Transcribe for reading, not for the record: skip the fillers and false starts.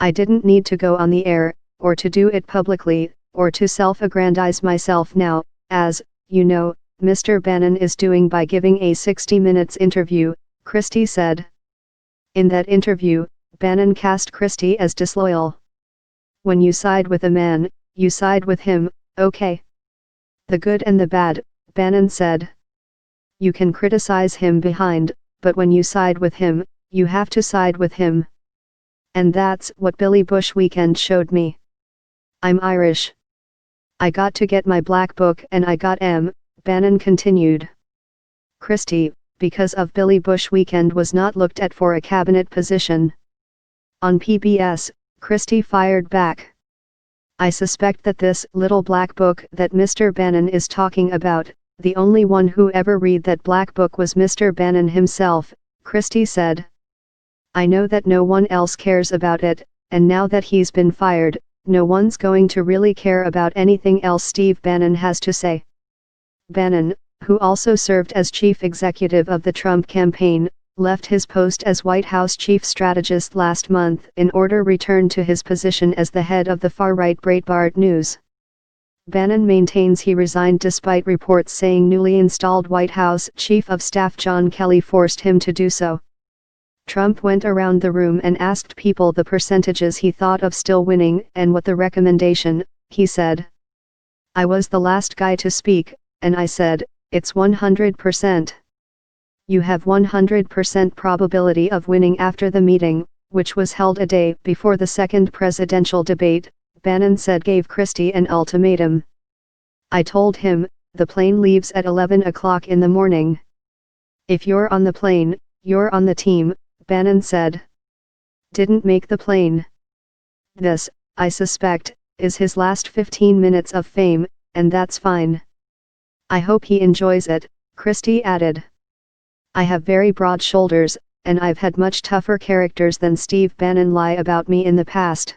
I didn't need to go on the air, or to do it publicly, or to self-aggrandize myself now, as, you know, Mr. Bannon is doing by giving a 60 Minutes interview, Christie said. In that interview, Bannon cast Christie as disloyal. When you side with a man, you side with him, okay? The good and the bad, Bannon said. You can criticize him behind, but when you side with him, you have to side with him. And that's what Billy Bush weekend showed me. I'm Irish. I got to get my black book and I got Bannon continued. Christie, because of Billy Bush weekend, was not looked at for a cabinet position. On PBS, Christie fired back. I suspect that this little black book that Mr. Bannon is talking about, the only one who ever read that black book was Mr. Bannon himself, Christie said. I know that no one else cares about it, and now that he's been fired, no one's going to really care about anything else Steve Bannon has to say. Bannon, who also served as chief executive of the Trump campaign, left his post as White House chief strategist last month in order to return to his position as the head of the far-right Breitbart News. Bannon maintains he resigned despite reports saying newly installed White House Chief of Staff John Kelly forced him to do so. Trump went around the room and asked people the percentages he thought of still winning and what the recommendation, he said. I was the last guy to speak, and I said, it's 100%. You have 100% probability of winning after the meeting, which was held a day before the second presidential debate, Bannon said gave Christie an ultimatum. I told him, the plane leaves at 11 o'clock in the morning. If you're on the plane, you're on the team, Bannon said. Didn't make the plane. This, I suspect, is his last 15 minutes of fame, and that's fine. I hope he enjoys it, Christie added. I have very broad shoulders, and I've had much tougher characters than Steve Bannon lie about me in the past.